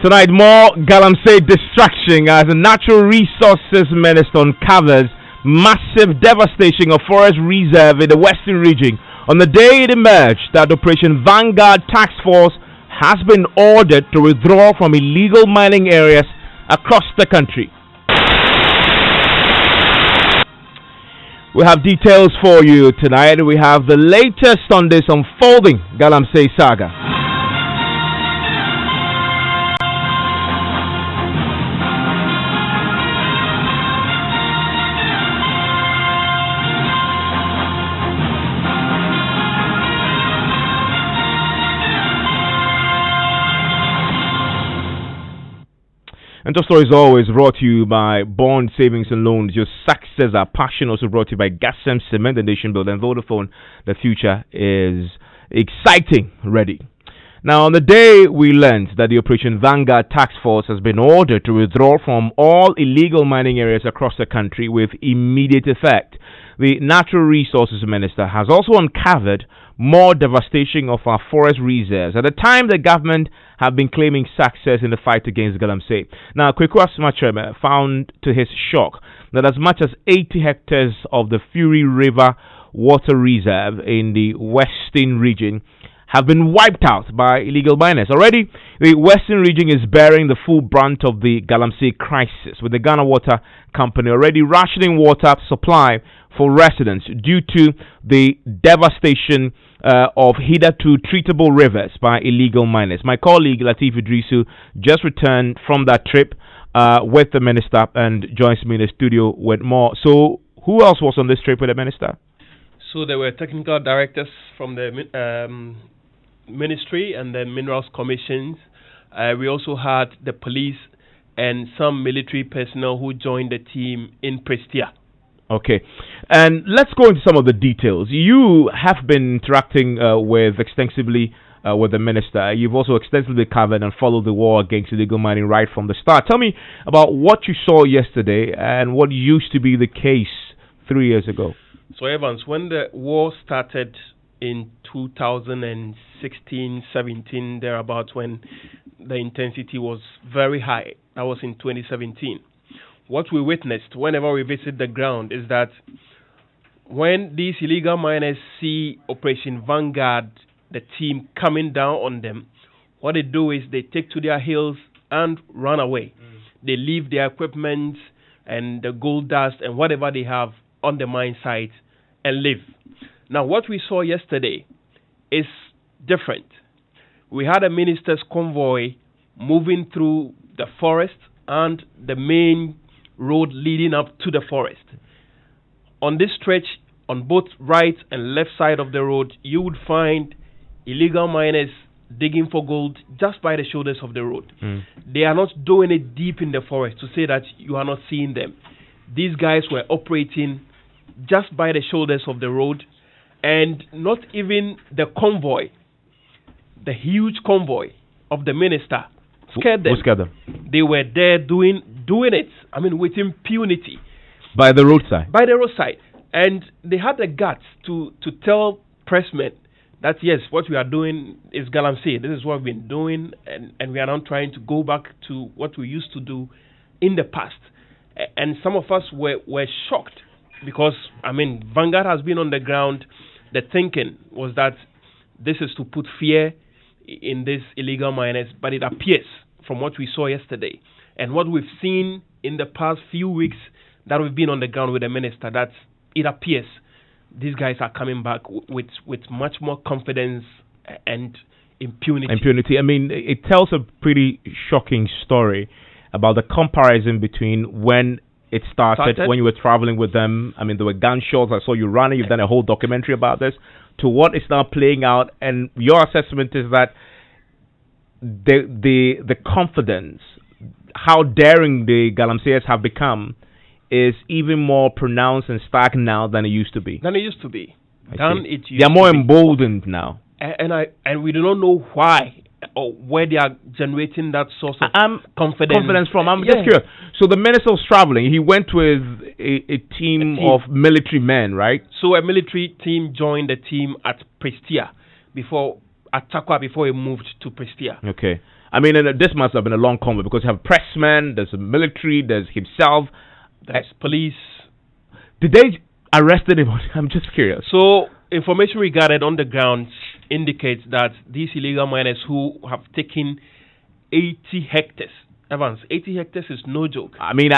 Tonight, more Galamsey distraction as the Natural Resources Minister uncovers massive devastation of forest reserve in the western region. On the day it emerged that Operation Vanguard Task Force has been ordered to withdraw from illegal mining areas across the country. We have details for you tonight. We have the latest on this unfolding Galamsey saga. And the story is always brought to you by Bond Savings and Loans. Your success, our passion, also brought to you by Gasem Cement, the Nation Builder, and Vodafone. The future is exciting, ready. Now, on the day we learned that the Operation Vanguard Task Force has been ordered to withdraw from all illegal mining areas across the country with immediate effect, the Natural Resources Minister has also uncovered more devastation of our forest reserves. At the time, the government have been claiming success in the fight against Galamsey. Now, Kweku Asmachem found to his shock that as much as 80 hectares of the Fury River Water Reserve in the western region have been wiped out by illegal miners. Already, the western region is bearing the full brunt of the Galamsey crisis, with the Ghana Water Company already rationing water supply for residents due to the devastation of hitherto treatable rivers by illegal miners. My colleague Latif Idrisu just returned from that trip with the minister and joins me in the studio with more. So, who else was on this trip with the minister? So there were technical directors from the ministry and the minerals commissions. We also had the police and some military personnel who joined the team in Prestia. Okay, and let's go into some of the details. You have been interacting extensively with the minister. You've also extensively covered and followed the war against illegal mining right from the start. Tell me about what you saw yesterday and what used to be the case 3 years ago. So Evans, when the war started in 2016-17, thereabouts, when the intensity was very high, that was in 2017. What we witnessed whenever we visit the ground is that when these illegal miners see Operation Vanguard, the team coming down on them, what they do is they take to their heels and run away. They leave their equipment and the gold dust and whatever they have on the mine site and leave. Now, what we saw yesterday is different. We had a minister's convoy moving through the forest and the main road leading up to the forest. On this stretch, on both right and left side of the road, you would find illegal miners digging for gold just by the shoulders of the road. They are not doing it deep in the forest to say that you are not seeing them. These guys were operating just by the shoulders of the road, and not even the convoy, the huge convoy of the minister, scared them. They were there doing it, with impunity. By the roadside? By the roadside. And they had the guts to tell pressmen that, yes, what we are doing is Galamsey. This is what we've been doing, and we are now trying to go back to what we used to do in the past. And some of us were shocked because, Vanguard has been on the ground. The thinking was that this is to put fear in these illegal miners, but it appears from what we saw yesterday and what we've seen in the past few weeks that we've been on the ground with the minister, that it appears these guys are coming back with much more confidence and impunity. It tells a pretty shocking story about the comparison between when it started, when you were traveling with them. There were gunshots. I saw you running. You've done a whole documentary about this. To what is now playing out, and your assessment is that the confidence, how daring the Galamseyers have become, is even more pronounced and stark now than it used to be. They are more emboldened now, and we do not know why or where they are generating that source of confidence from. I'm just curious. So the minister was traveling. He went with a team of military men, right? So a military team joined the team at Prestia before he moved to Prestia. Okay. I mean, and this must have been a long combo because you have pressmen, there's a military, there's himself, there's police. Did they arrest anyone? I'm just curious. So, information we gathered on the ground indicates that these illegal miners who have taken 80 hectares. Evans, 80 hectares is no joke. I mean,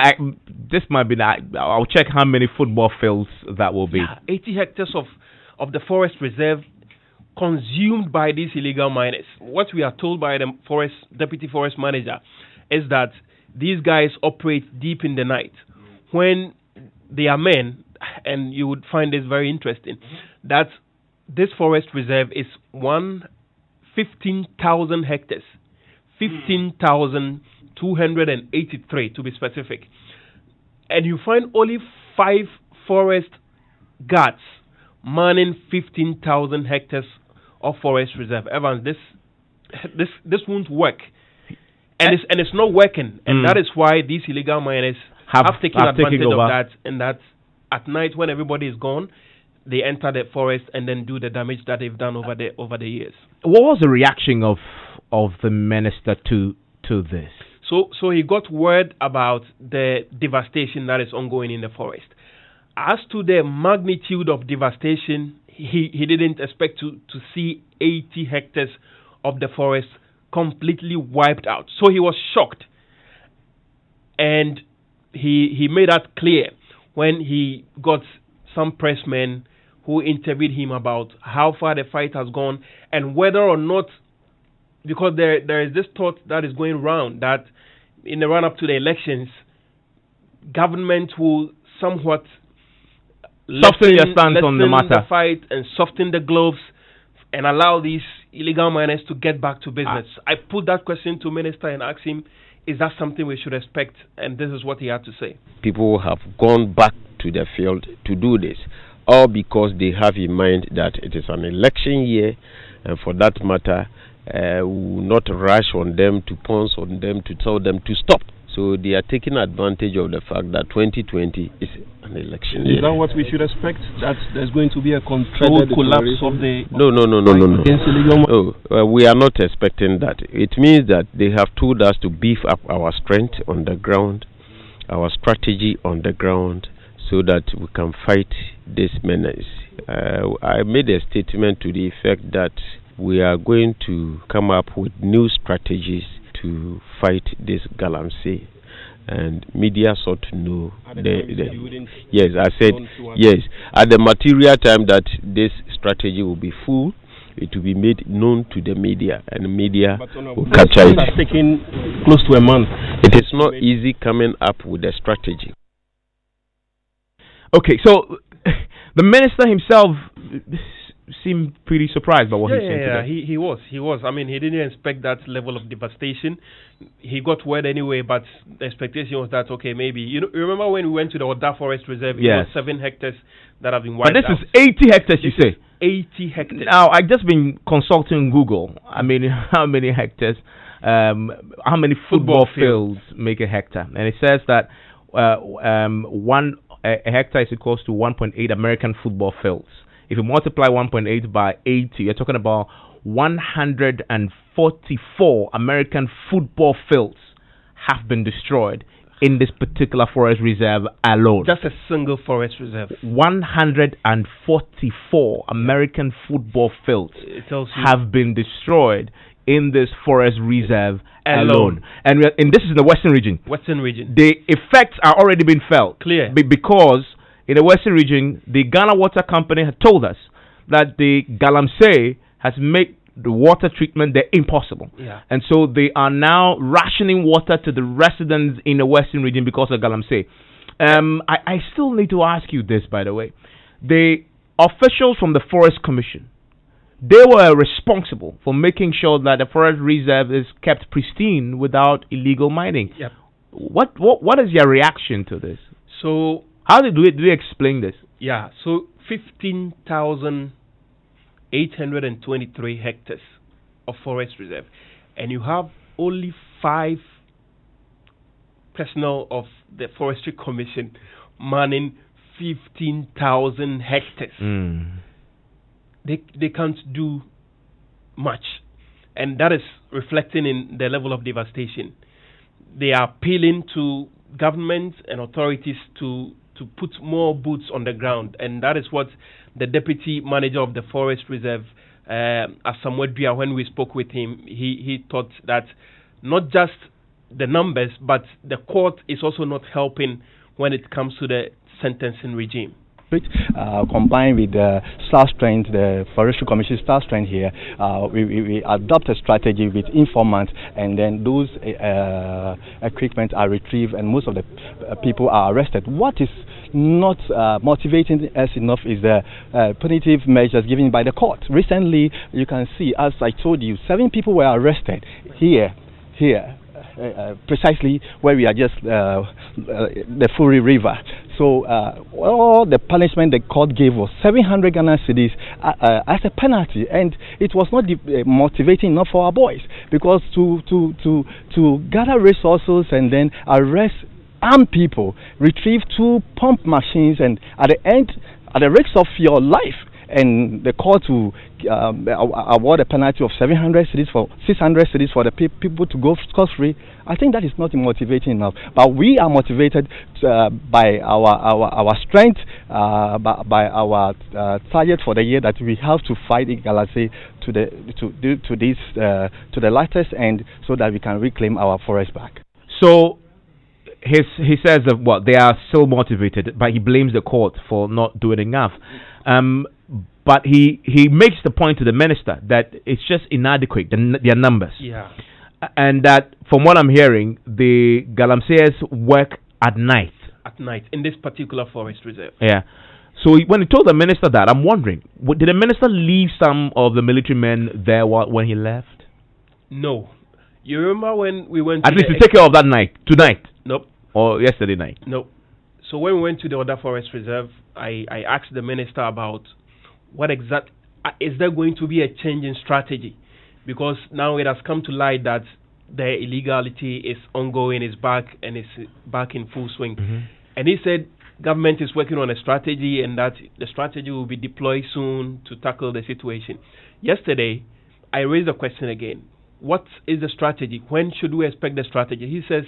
this might be. I'll check how many football fields that will be. Yeah, 80 hectares of the forest reserve consumed by these illegal miners. What we are told by the deputy forest manager is that these guys operate deep in the night when they are men, and you would find this very interesting, that this forest reserve is 15,000 hectares, 15,283 to be specific. And you find only 5 forest guards manning 15,000 hectares of forest reserve. Evans, this won't work. And it's not working. And that is why these illegal miners have taken advantage of that, and that at night when everybody is gone, they enter the forest and then do the damage that they've done over the years. What was the reaction of the minister to this? So he got word about the devastation that is ongoing in the forest. As to the magnitude of devastation, he didn't expect to see 80 hectares of the forest completely wiped out. So he was shocked. And he made that clear when he got some pressmen who interviewed him about how far the fight has gone and whether or not, because there is this thought that is going around that in the run-up to the elections, government will somewhat soften your stance on the matter, the fight, and soften the gloves and allow these illegal miners to get back to business. I put that question to Minister and asked him, is that something we should expect? And this is what he had to say. People have gone back to the field to do this, all because they have in mind that it is an election year, and for that matter, we will not rush on them, to pounce on them, to tell them to stop. So they are taking advantage of the fact that 2020 is an election year. Is that what we should expect? That there's going to be a controlled collapse of the... No. Against illegal... we are not expecting that. It means that they have told us to beef up our strength on the ground, our strategy on the ground, so that we can fight this menace. I made a statement to the effect that we are going to come up with new strategies to fight this galamsey, and media sought to know. Yes, I said yes. At the material time that this strategy will be full, it will be made known to the media, and the media will capture it. It's taking close to a month. It is not easy coming up with a strategy. Okay, so the minister himself seemed pretty surprised by what he said today. He was. I mean, he didn't expect that level of devastation. He got word anyway, but the expectation was that, okay, maybe. You remember when we went to the Oda Forest Reserve, it was 7 hectares that have been wiped out. But this is 80 hectares, you say? 80 hectares. Now, I've just been consulting Google. I mean, how many hectares, how many football fields make a hectare? And it says that a hectare is equals to 1.8 American football fields. If you multiply 1.8 by 80, you're talking about 144 American football fields have been destroyed in this particular forest reserve alone. Just a single forest reserve. 144 American football fields have been destroyed in this forest reserve alone. And this is in the western region. The effects are already being felt. Clear. Because in the western region, the Ghana Water Company had told us that the galamsey has made the water treatment there impossible. Yeah. And so they are now rationing water to the residents in the western region because of galamsey. I still need to ask you this, by the way. The officials from the Forest Commission, they were responsible for making sure that the forest reserve is kept pristine without illegal mining. Yep. What is your reaction to this? So, how do we explain this? Yeah, so 15,823 hectares of forest reserve, and you have only 5 personnel of the Forestry Commission manning 15,000 hectares. They can't do much. and that is reflecting in the level of devastation. They are appealing to governments and authorities to put more boots on the ground, and that is what the deputy manager of the forest reserve, Asamwedua, when we spoke with him, he thought that not just the numbers, but the court is also not helping when it comes to the sentencing regime. Combined with the staff strength, the Forestry Commission staff strength here, we adopt a strategy with informants, and then those equipment are retrieved, and most of the people are arrested. What is not motivating us enough is the punitive measures given by the court. Recently, you can see, as I told you, 7 people were arrested here. Precisely where we are, just the Furi River. So all the punishment the court gave was 700 Ghana cedis as a penalty, and it was not motivating enough for our boys, because to gather resources and then arrest armed people, retrieve 2 pump machines, and at the end, at the risk of your life, and the court to award a penalty of 700 cedis for 600 cedis for the people to go scot-free, I think that is not motivating enough. But we are motivated by our strength, by our target for the year, that we have to fight Galamsey to the latest end, so that we can reclaim our forest back. So he says that they are so motivated, but he blames the court for not doing enough. But he makes the point to the minister that it's just inadequate, their numbers. Yeah. And that, from what I'm hearing, the Galamseyers work at night. At night, in this particular forest reserve. Yeah. So when he told the minister that, I'm wondering, did the minister leave some of the military men there when he left? No. You remember when we went at least to take care of that night, tonight? Nope. Or yesterday night? Nope. So when we went to the other forest reserve, I asked the minister about what exact is there going to be a change in strategy, because now it has come to light that the illegality is ongoing, is back, and is back in full swing. Mm-hmm. And he said government is working on a strategy, and that the strategy will be deployed soon to tackle the situation. Yesterday, I raised the question again. What is the strategy? When should we expect the strategy? He says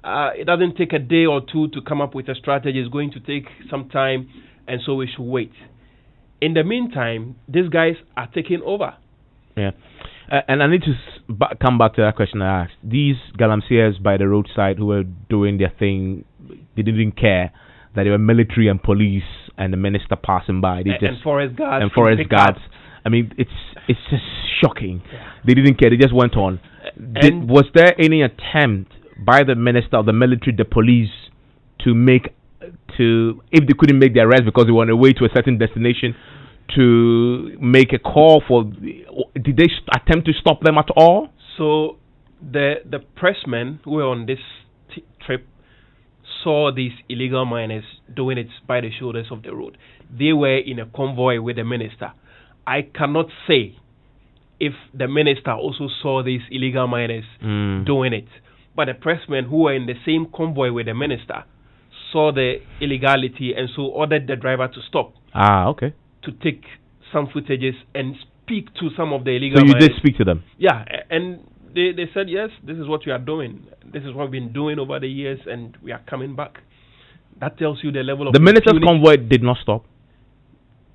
it doesn't take a day or two to come up with a strategy. It's going to take some time, and so we should wait. In the meantime, these guys are taking over. Yeah. And I need to come back to that question I asked. These Galamseyers by the roadside who were doing their thing, they didn't care that they were military and police and the minister passing by. They and forest guards. And forest guards. I mean, it's just shocking. Yeah. They didn't care. They just went on. Was there any attempt by the minister of the military, the police, if they couldn't make the arrest because they were on their way to a certain destination, to make a call for? Did they attempt to stop them at all? So the pressmen who were on this trip saw these illegal miners doing it by the shoulders of the road. They were in a convoy with the minister. I cannot say if the minister also saw these illegal miners doing it, but the pressmen who were in the same convoy with the minister saw the illegality, and so ordered the driver to stop. Okay. To take some footages and speak to some of the illegal miners. So you did speak to them? Yeah, and they said, yes, this is what we are doing. This is what we've been doing over the years, and we are coming back. That tells you the level of... The minister's convoy did not stop?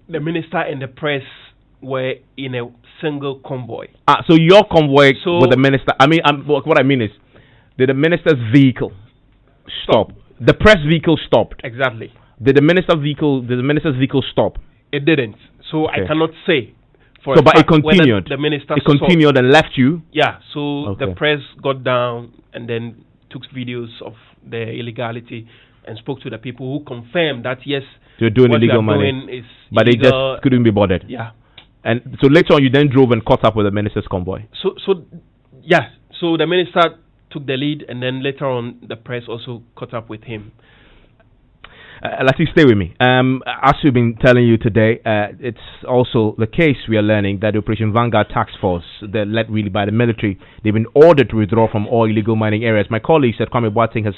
The minister and the press were in a single convoy. So your convoy with the minister... what I mean is, did the minister's vehicle stop? The press vehicle stopped. Exactly. Did the minister's vehicle stop? It didn't. So okay. I cannot say. But it continued. The minister it continued and left you. Yeah. So the press got down and then took videos of the illegality and spoke to the people who confirmed that yes, you're doing illegal money, is but illegal. They just couldn't be bothered. Yeah. And so later on, you then drove and caught up with the minister's convoy. So the minister took the lead, and then later on the press also caught up with him. Let's stay with me. As we've been telling you today, it's also the case we are learning that the Operation Vanguard Task Force, they're led really by the military, they've been ordered to withdraw from all illegal mining areas. My colleague said Kwame Boateng has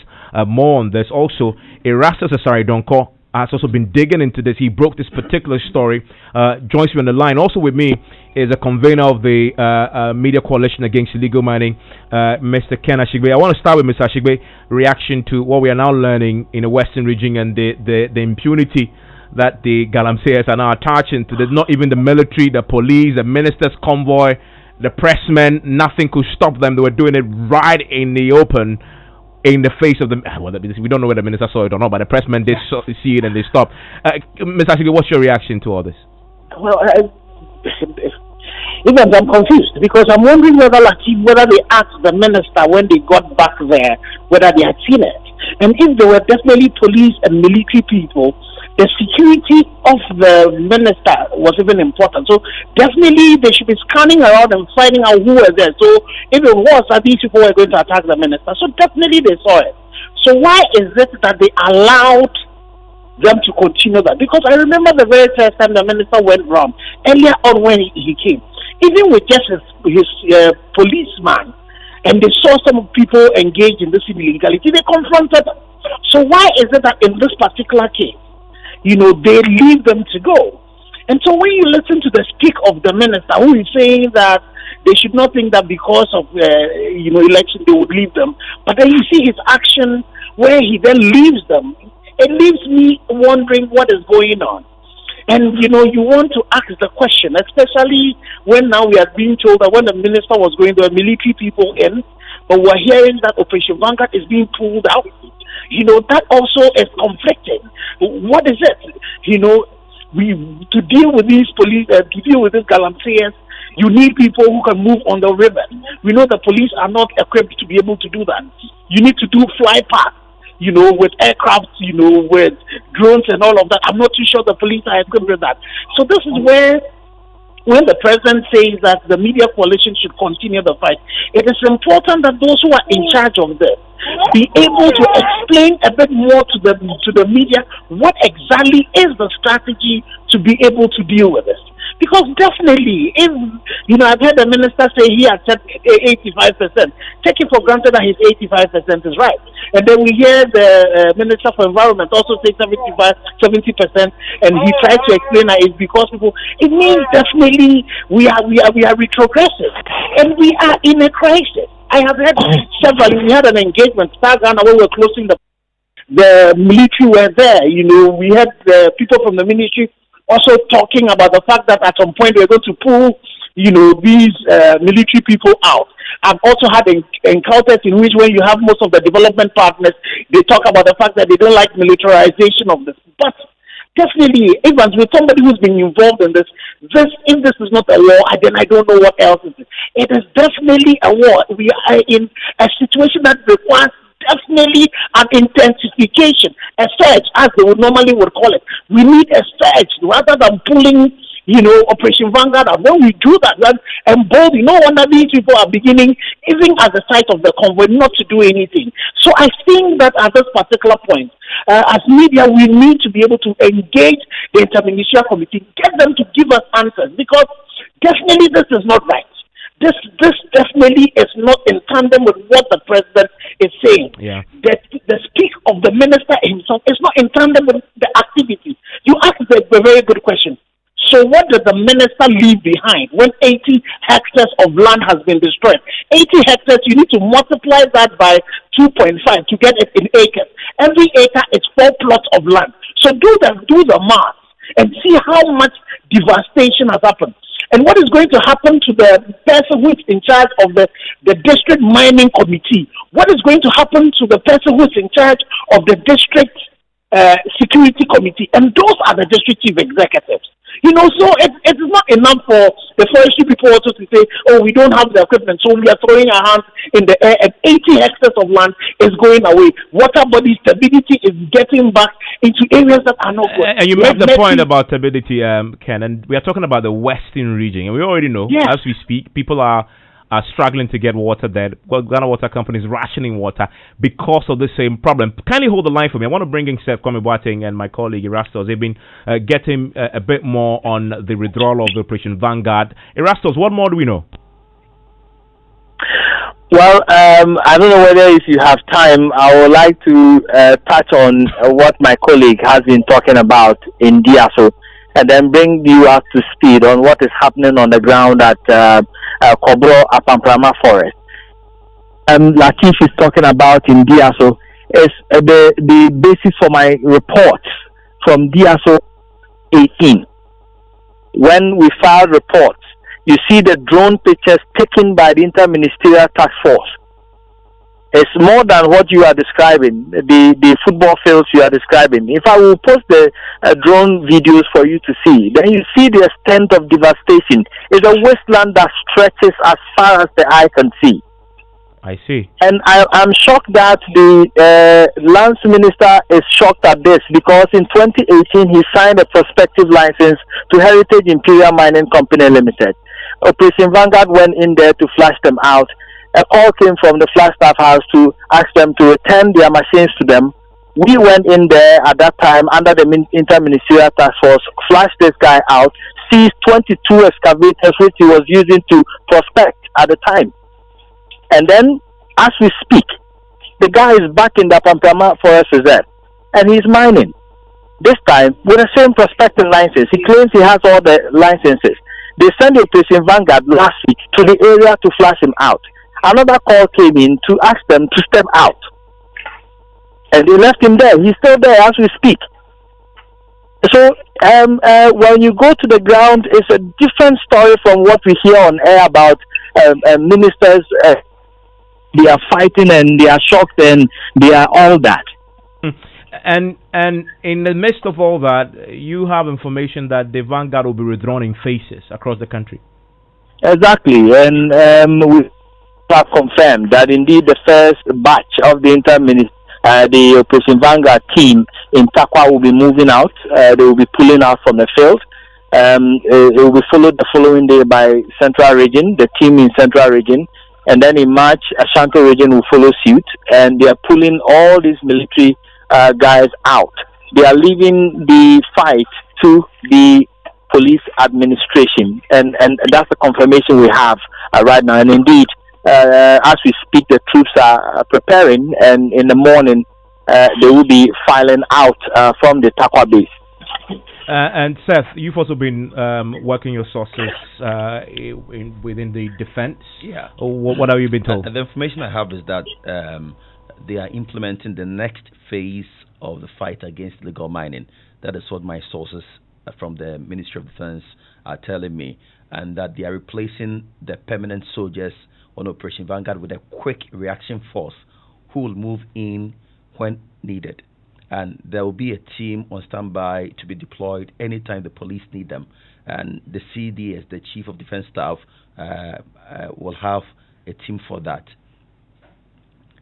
more on this. Also, Erastus Asari Donko has also been digging into this. He broke this particular story. Joins me on the line. Also with me is a convener of the Media Coalition Against Illegal Mining, Mr. Ken Ashigbe. I want to start with Mr. Ashigbe reaction to what we are now learning in the Western region and the impunity that the Galamseyers are now attaching to. There's not even the military, the police, the minister's convoy, the pressmen. Nothing could stop them. They were doing it right in the open, in the face of the. Well, we don't know whether the minister saw it or not, but the pressmen did see it and they stopped. Mr. Ashigbe, what's your reaction to all this? Well, even I'm confused because I'm wondering whether they asked the minister when they got back there whether they had seen it, and if there were definitely police and military people. The security of the minister was even important. So definitely they should be scanning around and finding out who was there. So if it was that these people were going to attack the minister, so definitely they saw it. So why is it that they allowed them to continue that? Because I remember the very first time the minister went round, earlier on when he came, even with just his policeman, and they saw some people engaged in this illegality, they confronted them. So why is it that in this particular case, they leave them to go? And so when you listen to the speak of the minister, who is saying that they should not think that because of, election, they would leave them. But then you see his action where he then leaves them. It leaves me wondering what is going on. And, you want to ask the question, especially when now we are being told that when the minister was going, there were military people in, but we're hearing that Operation Vanguard is being pulled out. That also is conflicting. What is it? To deal with these police, to deal with these Galamseyers, you need people who can move on the river. We know the police are not equipped to be able to do that. You need to do fly past, with aircraft, with drones and all of that. I'm not too sure the police are equipped with that. So this is where, when the president says that the media coalition should continue the fight, it is important that those who are in charge of this be able to explain a bit more to the media what exactly is the strategy to be able to deal with this. Because definitely, if, I've heard the minister say he had said 85%. Take it for granted that his 85% is right. And then we hear the Minister for Environment also say 70%, and he tried to explain that it's because people, it means definitely we are retrogressive, and we are in a crisis. I have heard several, we had an engagement, Ghana, where we were closing the military were there, we had people from the ministry also talking about the fact that at some point we're going to pull, these military people out. I've also had encounters in which when you have most of the development partners, they talk about the fact that they don't like militarization of this. But definitely, Evans, with somebody who's been involved in this, if this is not a war, then I don't know what else is it. It is definitely a war. We are in a situation that requires definitely an intensification, a surge, as they would call it. We need a surge rather than pulling, Operation Vanguard. And when we do that, and bold, no wonder these people are beginning, even at the site of the convoy, not to do anything. So I think that at this particular point, as media, we need to be able to engage the interministerial committee, get them to give us answers, because definitely this is not right. This definitely is not in tandem with what the president is saying. Yeah. The speak of the minister himself is not in tandem with the activity. You asked a very good question. So what did the minister leave behind when 80 hectares of land has been destroyed? 80 hectares, you need to multiply that by 2.5 to get it in acres. Every acre is 4 plots of land. So do the math and see how much devastation has happened. And what is going to happen to the person who is in charge of the district mining committee? What is going to happen to the person who is in charge of the district security committee? And those are the district chief executives. So it is not enough for the forestry people also to say, oh, we don't have the equipment, so we are throwing our hands in the air, and 80 hectares of land is going away. Water body stability is getting back into areas that are not good. And you made the point about stability, Ken, and we are talking about the Western region, and we already know, as we speak, people are struggling to get water there. Ghana Water Company is rationing water because of the same problem. Kindly hold the line for me. I want to bring in Seth Kwame Boateng and my colleague Erastus. They've been getting a bit more on the withdrawal of the Operation Vanguard. Erastus, what more do we know? Well, I don't know whether if you have time, I would like to touch on what my colleague has been talking about in Diaso, and then bring you up to speed on what is happening on the ground at Kobro Apamprama Forest. Latif is talking about in Diaso is the basis for my report from Diaso 18. When we filed reports, you see the drone pictures taken by the Interministerial Task Force. It's more than what you are describing, the football fields you are describing. If I will post the drone videos for you to see, then you see the extent of devastation. It's a wasteland that stretches as far as the eye can see. I see. And I'm shocked that the lands minister is shocked at this, because in 2018 he signed a prospective license to Heritage Imperial Mining Company Limited. Operation Vanguard went in there to flush them out. A call came from the Flagstaff House to ask them to return their machines to them. We went in there at that time under the Interministerial Task Force, flushed this guy out, seized 22 excavators which he was using to prospect at the time. And then, as we speak, the guy is back in the Pampama Forest Reserve, and he's mining. This time, with the same prospecting license. He claims he has all the licenses. They sent Operation Vanguard last week to the area to flush him out. Another call came in to ask them to step out. And they left him there. He's still there as we speak. So, when you go to the ground, it's a different story from what we hear on air about ministers. They are fighting and they are shocked and they are all that. And in the midst of all that, you have information that the Vanguard will be withdrawn in phases across the country. Exactly, and we have confirmed that indeed the first batch of the the Operation Vanguard team in Takwa will be moving out. They will be pulling out from the field. It will be followed the following day by Central Region, the team in Central Region. And then in March, Ashanti region will follow suit, and they are pulling all these military guys out. They are leaving the fight to the police administration, and that's the confirmation we have right now. And indeed, as we speak, the troops are preparing, and in the morning, they will be filing out from the Takwa base. And Seth, you've also been working your sources within the defense. Yeah. What have you been told? The information I have is that they are implementing the next phase of the fight against illegal mining. That is what my sources from the Ministry of Defense are telling me, and that they are replacing the permanent soldiers on Operation Vanguard with a quick reaction force who will move in when needed. And there will be a team on standby to be deployed anytime the police need them. And the CDS, the Chief of Defense Staff, will have a team for that.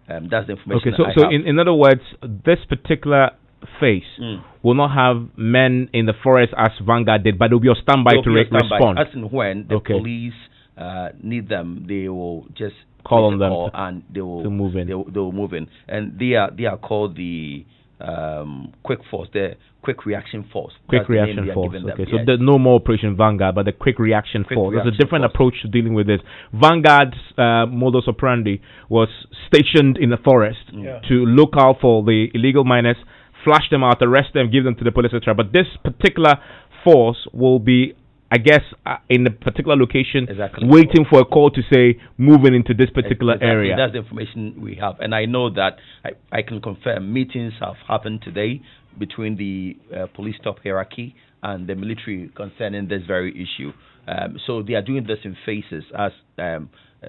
That's the information. Okay, so in other words, this particular phase will not have men in the forest as Vanguard did, but they will be on standby to respond. As and when the police need them, they will just call on them and they will move in. They will move in, and they are called the quick force, the quick reaction force. Quick reaction force. Okay, so there's no more Operation Vanguard, but the quick reaction force. There's a different approach to dealing with this. Vanguard's modus operandi was stationed in the forest to look out for the illegal miners, flash them out, arrest them, give them to the police, etc. But this particular force will be, I guess, in a particular location, waiting for a call to say, moving into this particular area. That's the information we have. And I know that I can confirm meetings have happened today between the police top hierarchy and the military concerning this very issue. So they are doing this in phases, as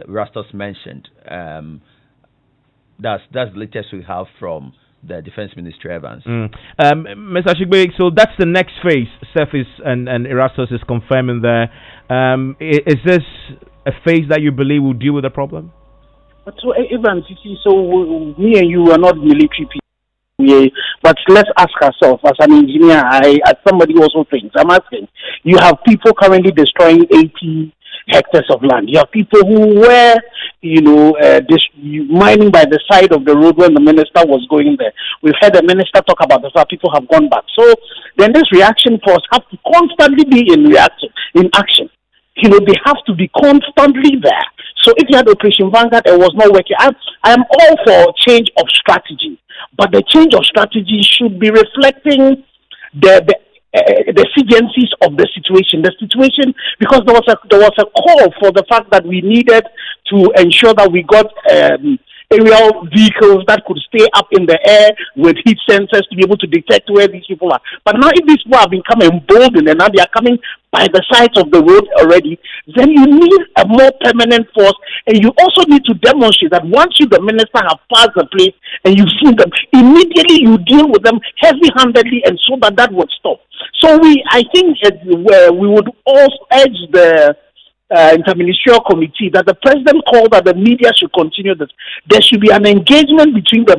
Rastos mentioned. That's the latest we have from the Defense Minister Evans. Mr. Ashigbe, so that's the next phase. Seth and Erastus is confirming there. Is this a phase that you believe will deal with the problem? So, Evans, you see, so me and you are not military people, but let's ask ourselves, as an engineer, as somebody who also thinks, I'm asking, you have people currently destroying 80 hectares of land. You have people who were, mining by the side of the road when the minister was going there. We've heard the minister talk about this, how people have gone back. So then this reaction force have to constantly be in action. They have to be constantly there So if you had Operation Vanguard and was not working, I am all for change of strategy, but the change of strategy should be reflecting the exigencies of the situation. The situation, because there was a call for the fact that we needed to ensure that we got aerial vehicles that could stay up in the air with heat sensors to be able to detect where these people are. But now if these people have become emboldened and now they are coming by the sides of the road already, then you need a more permanent force, and you also need to demonstrate that once you, the minister, have passed the place and you've seen them, immediately you deal with them heavy-handedly, and so that would stop. So I think we would also urge the interministerial committee that the president called that the media should continue this. There should be an engagement between the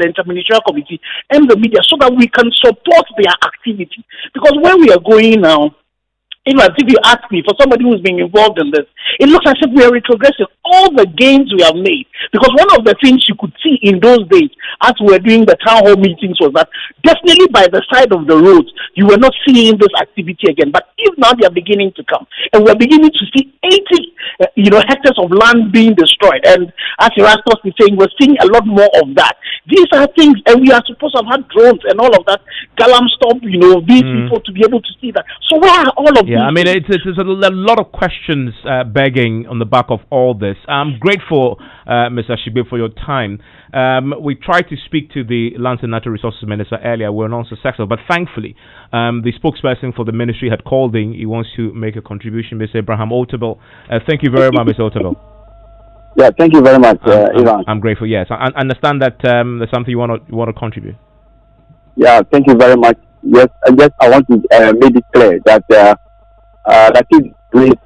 interministerial committee and the media so that we can support their activity. Because where we are going now, if you ask me, for somebody who's been involved in this, it looks as if we are retrogressing all the gains we have made. Because one of the things you could see in those days, as we were doing the town hall meetings, was that definitely by the side of the roads, you were not seeing this activity again. But if now they are beginning to come, and we're beginning to see 80, hectares of land being destroyed, and as Erastus is saying, we're seeing a lot more of that. These are things, and we are supposed to have had drones and all of that. Galam stop, these people to be able to see that. So where are all of these? Yeah, I mean, it's a lot of questions begging on the back of all this. I'm grateful, Mr. Ashigbe, for your time. We tried to speak to the Lands and Natural Resources Minister earlier. We were not successful, but thankfully, the spokesperson for the ministry had called in. He wants to make a contribution, Mr. Abraham Otabil. Thank you very much, Mr. Otabil. Yeah, thank you very much, Ivan. I'm grateful. Yes, I understand that there's something you want to contribute. Yeah, thank you very much. Yes, I want to make it clear that that is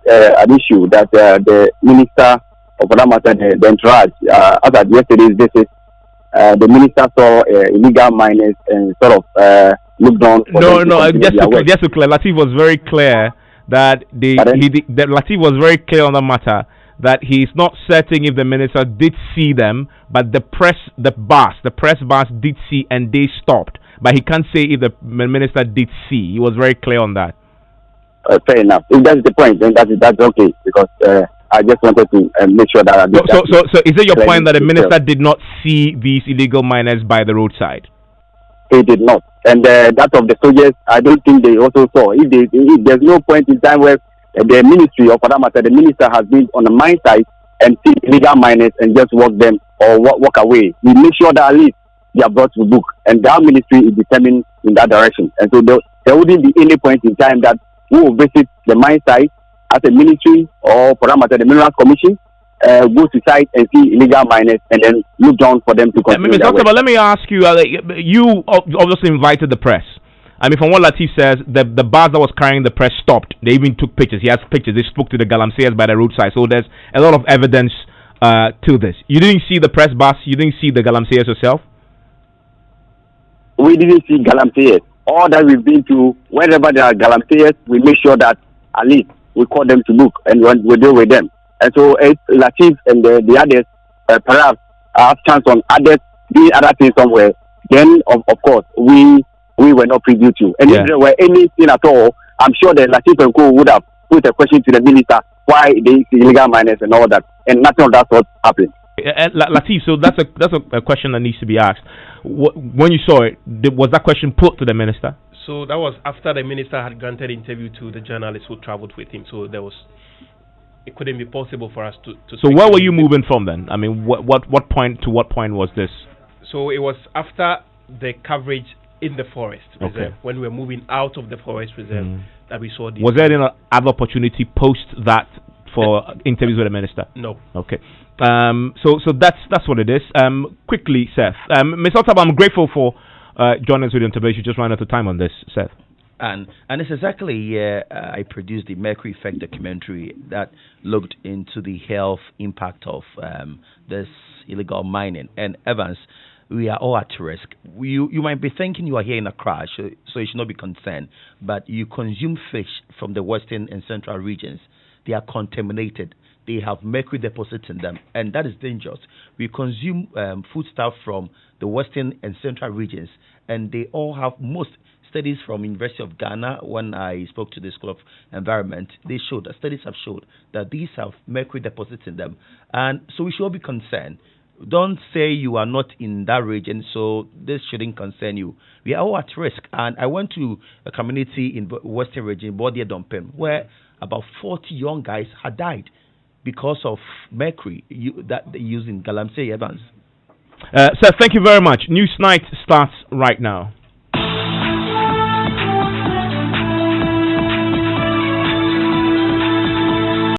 an issue that the minister of that matter, the entourage, as at yesterday's visit, the minister saw illegal miners and sort of looked down. Just to clear, Latif was very clear that Latif was very clear on the matter that he's not certain if the minister did see them, but the press bus did see and they stopped. But he can't say if the minister did see. He was very clear on that. Fair enough. If that's the point, then that's okay, because I just wanted to make sure that. So is it your point that the minister did not see these illegal miners by the roadside? He did not, and that of the soldiers, I don't think they also saw. If there's no point in time where the ministry, or for that matter, the minister has been on the mine site and see illegal miners and just walk them or walk away. We make sure that at least they are brought to book, and that ministry is determined in that direction. And so there wouldn't be any point in time that we will visit the mine site as a ministry, or for that matter, the Minerals Commission, go to site and see illegal miners and then look down for them to continue their work. But let me ask you, you obviously invited the press. I mean, from what Latif says, the bus that was carrying the press stopped. They even took pictures. He has pictures. They spoke to the Galamseyers by the roadside. So there's a lot of evidence to this. You didn't see the press bus. You didn't see the Galamseyers yourself? We didn't see Galamseyers. All that we've been to, wherever there are Galamseyers, we make sure that at least we call them to look and we deal with them. And so Latif and the others perhaps have chance on others doing other things somewhere. Then, of course, we were not privy to. And if there were anything at all, I'm sure that Latif and Co would have put a question to the minister why they see illegal miners and all that. And nothing of that sort happened. Latif, so that's a question that needs to be asked. When you saw it, was that question put to the minister? So that was after the minister had granted interview to the journalists who traveled with him. So it couldn't be possible for us to So where were you moving from then? I mean, what point to what point was this? So it was after the coverage in the forest reserve, when we were moving out of the forest reserve, that we saw this. Was there any other opportunity post that for interviews with the minister? No. Okay. So that's what it is. Quickly, Seth. Ms. Otab, I'm grateful for joining us with the interview. You just ran out of time on this, Seth. And it's exactly I produced the Mercury Effect documentary that looked into the health impact of this illegal mining. And Evans, we are all at risk. You might be thinking you are here in Accra, so you should not be concerned. But you consume fish from the western and central regions. They are contaminated. They have mercury deposits in them, and that is dangerous. We consume foodstuff from the western and central regions, and they all have most studies from University of Ghana. When I spoke to the School of Environment, they showed that studies have showed that these have mercury deposits in them, and so we should all be concerned. Don't say you are not in that region, so this shouldn't concern you. We are all at risk. And I went to a community in Western region, Bodia Dompem, where about 40 young guys had died because of mercury that they use in Galamsey, Evans. Sir, thank you very much. News Night starts right now.